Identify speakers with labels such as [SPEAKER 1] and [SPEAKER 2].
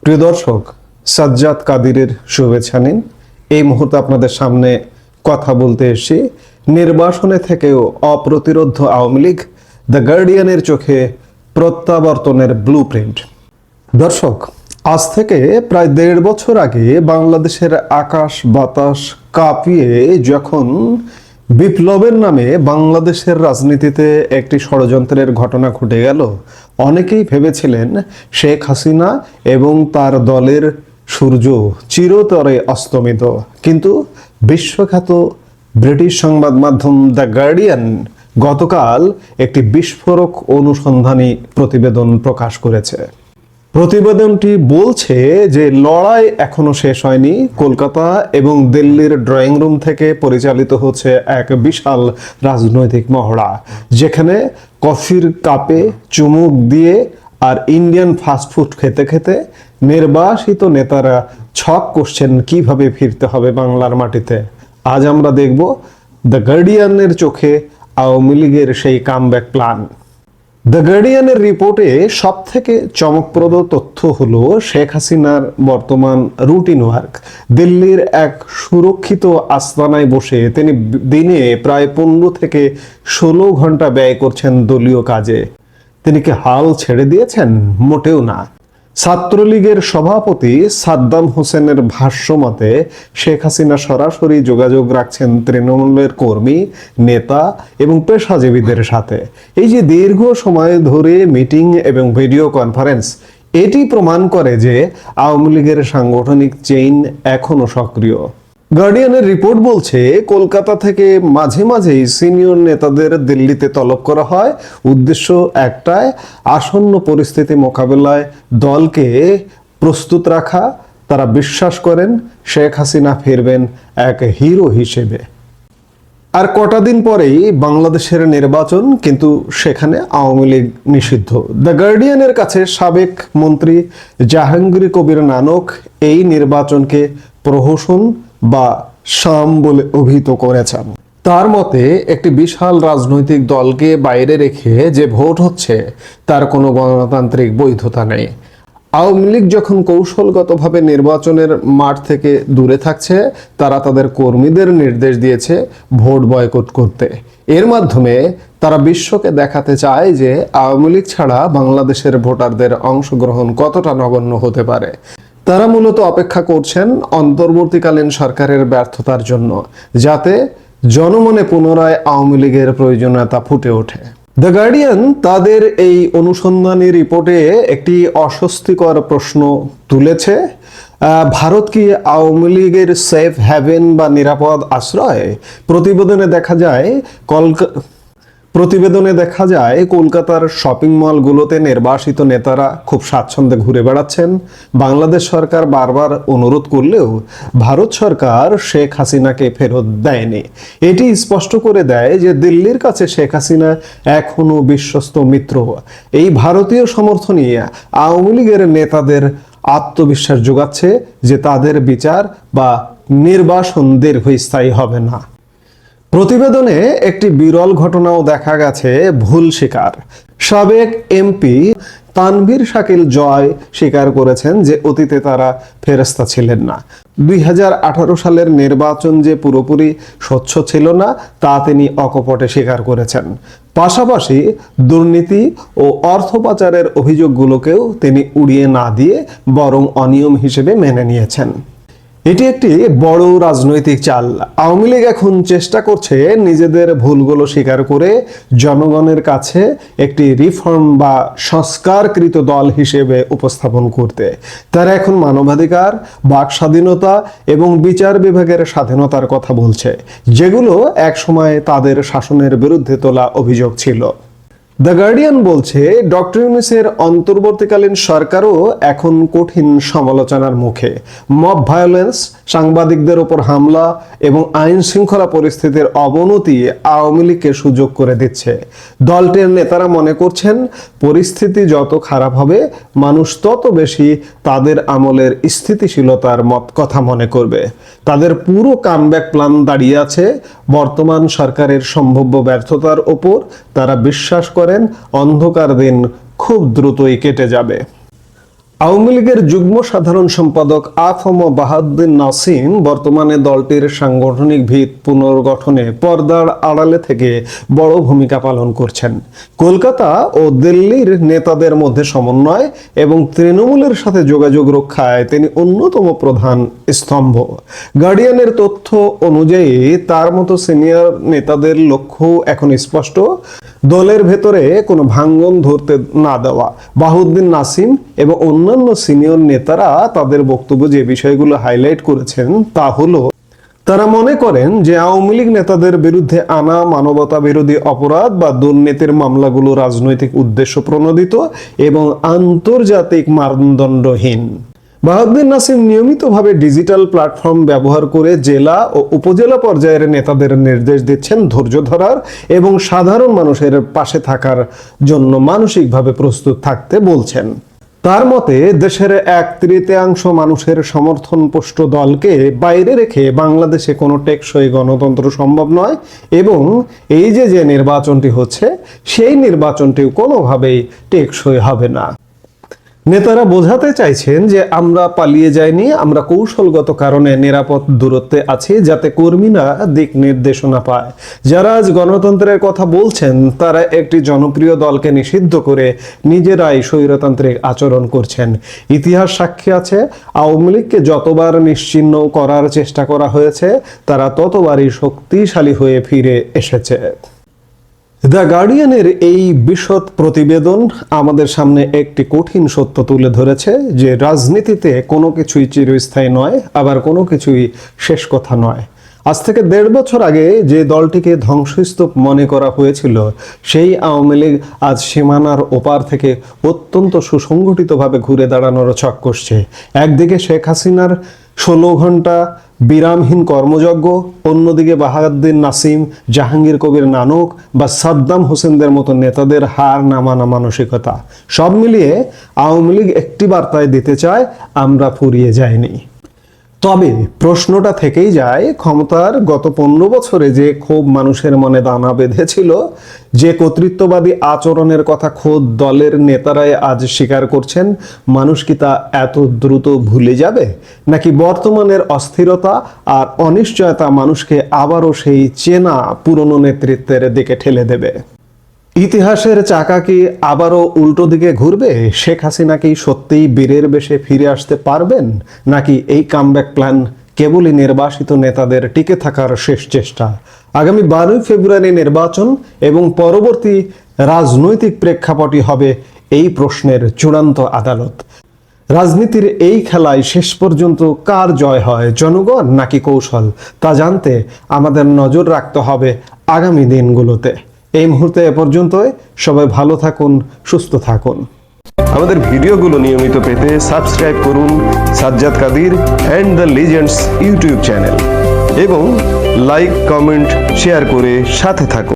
[SPEAKER 1] প্রিয় দর্শক, সাজ্জাদ কাদিরের শুভেচ্ছা নিন। এই মুহূর্তে আপনাদের সামনে কথা বলতে এসেছি নির্বাসনে থেকেও অপ্রতিরোধ্য আওয়ামী লীগ, দ্য গার্ডিয়ানের চোখে প্রত্যাবর্তনের ব্লুপ্রিন্ট। দর্শক, আজ থেকে প্রায় 1.5 বছর আগে বাংলাদেশের আকাশ বাতাস কাঁপিয়ে যখন বিপ্লবের নামে বাংলাদেশের রাজনীতিতে একটি ষড়যন্ত্রের ঘটনা ঘটে গেল, অনেকেই ভেবেছিলেন শেখ হাসিনা এবং তার দলের সূর্য চিরতরে অস্তমিত। কিন্তু বিশ্বখ্যাত ব্রিটিশ সংবাদ মাধ্যম দ্য গার্ডিয়ান গতকাল একটি বিস্ফোরক অনুসন্ধানী প্রতিবেদন প্রকাশ করেছে। প্রতিবেদনটি বলছে যে লড়াই এখনো শেষ হয়নি। কলকাতা এবং দিল্লির ড্রয়িং রুম থেকে পরিচালিত হচ্ছে এক বিশাল রাজনৈতিক মহড়া, যেখানে কফির কাপে চুমুক দিয়ে আর ইন্ডিয়ান ফাস্টফুড খেতে খেতে নির্বাসিত নেতারা ছক কষছেন কিভাবে ফিরতে হবে বাংলার মাটিতে। আজ আমরা দেখব দ্য গার্ডিয়ানের চোখে আওয়ামী লীগের সেই কামব্যাক প্ল্যান। দ্য গার্ডিয়ানের রিপোর্টে সব থেকে চমকপ্রদ তথ্য হলো শেখ হাসিনার বর্তমান রুটিন ওয়ার্ক। দিল্লির এক সুরক্ষিত আস্তানায় বসে তিনি দিনে প্রায় 15 থেকে 16 ঘন্টা ব্যয় করছেন দলীয় কাজে। তিনি কি হাল ছেড়ে দিয়েছেন? মোটেও না। ছাত্রলীগের সভাপতি সাদ্দাম হোসেনের ভাষ্য মতে শেখ হাসিনা সরাসরি যোগাযোগ রাখছেন তৃণমূলের কর্মী, নেতা এবং পেশাজীবীদের সাথে। এই যে দীর্ঘ সময় ধরে মিটিং এবং ভিডিও কনফারেন্স, এটি প্রমাণ করে যে আওয়ামী লীগের সাংগঠনিক চেইন এখনো সক্রিয়। গার্ডিয়ানের রিপোর্ট বলছে কলকাতা থেকে মাঝে মাঝেই সিনিয়র নেতাদের দিল্লিতে তলব করা হয়। উদ্দেশ্য একটাই, আসন্ন পরিস্থিতি মোকাবেলায় দলকে প্রস্তুত রাখা। তারা বিশ্বাস করেন শেখ হাসিনা ফিরবেন এক হিরো হিসেবে। আর কটা দিন পরেই বাংলাদেশের নির্বাচন, কিন্তু সেখানে আওয়ামী লীগ নিষিদ্ধ। দ্য গার্ডিয়ানের কাছে সাবেক মন্ত্রী জাহাঙ্গীর কবির নানক এই নির্বাচনকে প্রহসন বা শাম বলে অভিহিত করেছেন। তার মতে একটি বিশাল রাজনৈতিক দলকে বাইরে রেখে যে ভোট হচ্ছে তার কোনো গণতান্ত্রিক বৈধতা নেই। আওয়ামী লীগ যখন কৌশলগতভাবে নির্বাচনের মাঠ থেকে দূরে থাকছে, তারা তাদের কর্মীদের নির্দেশ দিয়েছে ভোট বয়কট করতে। এর মাধ্যমে তারা বিশ্বকে দেখাতে চায় যে আওয়ামী লীগ ছাড়া বাংলাদেশের ভোটারদের অংশগ্রহণ কতটা নগণ্য হতে পারে। তারা মূলত অপেক্ষা করছেন অন্তর্বর্তীকালীন সরকারের ব্যর্থতার জন্য, যাতে জনমনে পুনরায় আওয়ামী লীগের প্রয়োজনীয়তা ফুটে ওঠে। দ্য গার্ডিয়ান তাদের এই অনুসন্ধানী রিপোর্টে একটি অস্বস্তিকর প্রশ্ন তুলেছে। ভারত কি আওয়ামী লীগের সেফ হ্যাভেন বা নিরাপদ আশ্রয়? প্রতিবেদনে দেখা যায় কলকাতার শপিং মলগুলোতে নির্বাসিত নেতারা খুব স্বাচ্ছন্দ্যে ঘুরে বেড়াচ্ছেন। বাংলাদেশ সরকার বারবার অনুরোধ করলেও ভারত সরকার শেখ হাসিনাকে ফেরত দেয়নি। এটি স্পষ্ট করে দেয় যে দিল্লির কাছে শেখ হাসিনা এখনো বিশ্বস্ত মিত্র। এই ভারতীয় সমর্থনই আওয়ামী লীগের নেতাদের আত্মবিশ্বাস যোগাচ্ছে যে তাদের বিচার বা নির্বাসন দীর্ঘস্থায়ী হবে না। প্রতিবেদনে একটি বিরল ঘটনাও দেখা গেছে, ভুল স্বীকার। সাবেক এমপি তানভীর শাকিল জয় স্বীকার করেছেন যে অতীতে তারা ফেরেশতা ছিলেন না। 2018 সালের নির্বাচন যে পুরোপুরি স্বচ্ছ ছিল না তা তিনি অকপটে স্বীকার করেছেন। পাশাপাশি দুর্নীতি ও অর্থ পাচারের অভিযোগগুলোকেও তিনি উড়িয়ে না দিয়ে বরং অনিয়ম হিসেবে মেনে নিয়েছেন। এটি একটি বড় রাজনৈতিক চাল। আওয়ামী লীগ এখন চেষ্টা করছে নিজেদের ভুলগুলো স্বীকার করে জনগণের কাছে একটি রিফর্ম বা সংস্কারকৃত দল হিসেবে উপস্থাপন করতে। তারা এখন মানবাধিকার, বাক স্বাধীনতা এবং বিচার বিভাগের স্বাধীনতার কথা বলছে, যেগুলো একসময় তাদের শাসনের বিরুদ্ধে তোলা অভিযোগ ছিল। দ্য গার্ডিয়ান বলছে ডক্টর ইউনূসের অন্তর্বর্তীকালীন সরকারও এখন কঠিন সমালোচনার মুখে। মব ভায়োলেন্স, সাংবাদিকদের উপর হামলা এবং আইন শৃঙ্খলা পরিস্থিতির অবনতি আওয়ামী লীগকে সুযোগ করে দিচ্ছে। দলটির নেতারা মনে করছেন পরিস্থিতি যত খারাপ হবে মানুষ তত বেশি তাদের আমলের স্থিতিশীলতার কথা মনে করবে। তাদের পুরো কামব্যাক প্ল্যান দাঁড়িয়ে আছে বর্তমান সরকারের সম্ভাব্য ব্যর্থতার ওপর। তারা বিশ্বাস করেন অন্ধকার দিন খুব দ্রুতই কেটে যাবে। আওয়ামী লীগের যুগ্ম সাধারণ সম্পাদক আ.ফ.ম. বাহাউদ্দিন নাসিম বর্তমানে দলটির সাংগঠনিক ভিত পুনর্গঠনে পর্দার আড়ালে থেকে বড় ভূমিকা পালন করছেন। কলকাতা ও দিল্লির নেতাদের মধ্যে সমন্বয় এবং তৃণমূলের সাথে যোগাযোগ রক্ষায় তিনি অন্যতম প্রধান স্তম্ভ। গার্ডিয়ানের তথ্য অনুযায়ী তার মতো সিনিয়র নেতাদের লক্ষ্য এখন স্পষ্ট, দলের ভেতরে কোনো ভাঙ্গন ধরতে না দেওয়া। বাহাউদ্দিন নাসিম এবং অন্যান্য সিনিয়র নেতারা তাদের বক্তব্যে যে বিষয়গুলো হাইলাইট করেছেন তা হলো, তারা মনে করেন যে আওয়ামী লীগ নেতাদের বিরুদ্ধে আনা মানবতা বিরোধী অপরাধ বা দুর্নীতির মামলাগুলো রাজনৈতিক উদ্দেশ্য প্রণোদিত এবং আন্তর্জাতিক মানদণ্ডহীন। বাহাউদ্দিন নাসিম নিয়মিতভাবে ডিজিটাল প্ল্যাটফর্ম ব্যবহার করে জেলা ও উপজেলা পর্যায়ের নেতাদের নির্দেশ দিচ্ছেন ধৈর্য ধরার এবং সাধারণ মানুষের পাশে থাকার জন্য মানসিকভাবে প্রস্তুত থাকতে বলছেন। তার মতে দেশের 1/3 মানুষের সমর্থনপুষ্ট দলকে বাইরে রেখে বাংলাদেশে কোনো টেকসই গণতন্ত্র সম্ভব নয় এবং এই যে নির্বাচনটি হচ্ছে সেই নির্বাচনটিও কোনোভাবেই টেকসই হবে না। নেতারা বোঝাতে চাইছেন যে আমরা পালিয়ে যাইনি, আমরা কৌশলগত কারণে নিরাপদ দূরত্বে আছি যাতে কর্মীরা দিক নির্দেশনা পায়। যারা আজ গণতন্ত্রের কথা বলছেন তারা একটি জনপ্রিয় দলকে নিষিদ্ধ করে নিজেরাই স্বৈরতান্ত্রিক আচরণ করছেন। ইতিহাস সাক্ষী আছে, আওয়ামী লীগকে যতবার নিশ্চিহ্ন করার চেষ্টা করা হয়েছে তারা ততবারই শক্তিশালী হয়ে ফিরে এসেছে। দ্য গার্ডিয়ানের এই বিশদ প্রতিবেদন আমাদের সামনে একটি কঠিন সত্য তুলে ধরেছে যে রাজনীতিতে কোনো কিছুই চিরস্থায়ী নয়, আবার কোনো কিছুই শেষ কথা নয়। আজ থেকে 1.5 বছর আগে যে দলটিকে ধ্বংসস্তূপ মনে করা হয়েছিল সেই আওয়ামী লীগ আজ সীমানার ওপার থেকে অত্যন্ত সুসংগঠিতভাবে ঘুরে দাঁড়ানোর ছক কষছে। একদিকে শেখ হাসিনার 16 ঘন্টা বিরামহীন কর্মযজ্ঞ, অন্যদিকে বাহাউদ্দিন নাসিম, জাহাঙ্গীর কবির নানক বা সাদ্দাম হোসেনদের মতো নেতাদের হার নামানো মানসিকতা। সব মিলিয়ে আওয়ামী লীগ একটি বার্তায় দিতে চায়, আমরা ফুরিয়ে যাইনি। তবে প্রশ্নটা থেকেই যায়, ক্ষমতার গত 15 বছরে যে ক্ষোভ মানুষের মনে দানা বেঁধেছিল, যে কর্তৃত্ববাদী আচরণের কথা খোদ দলের নেতারাই আজ স্বীকার করছেন, মানুষ কি তা এত দ্রুত ভুলে যাবে? নাকি বর্তমানের অস্থিরতা আর অনিশ্চয়তা মানুষকে আবারও সেই চেনা পুরনো নেতৃত্বের দিকে ঠেলে দেবে? ইতিহাসের চাকা কি আবারও উল্টো দিকে ঘুরবে? শেখ হাসিনা কি সত্যিই বীরের বেশে ফিরে আসতে পারবেন, নাকি এই কামব্যাক প্ল্যান কেবলই নির্বাসিত নেতাদের টিকে থাকার শেষ চেষ্টা? আগামী 12 ফেব্রুয়ারি নির্বাচন এবং পরবর্তী রাজনৈতিক প্রেক্ষাপটই হবে এই প্রশ্নের চূড়ান্ত আদালত। রাজনীতির এই খেলায় শেষ পর্যন্ত কার জয় হয়, জনগণ নাকি কৌশল? তা জানতে আমাদের নজর রাখতে হবে আগামী দিনগুলোতে। এই মুহূর্তে এ পর্যন্তই। সবাই ভালো থাকুন, সুস্থ থাকুন।
[SPEAKER 2] আমাদের ভিডিওগুলো নিয়মিত পেতে সাবস্ক্রাইব করুন Sajjad Kadir and the legends YouTube channel এবং লাইক, কমেন্ট, শেয়ার করে সাথে থাকুন।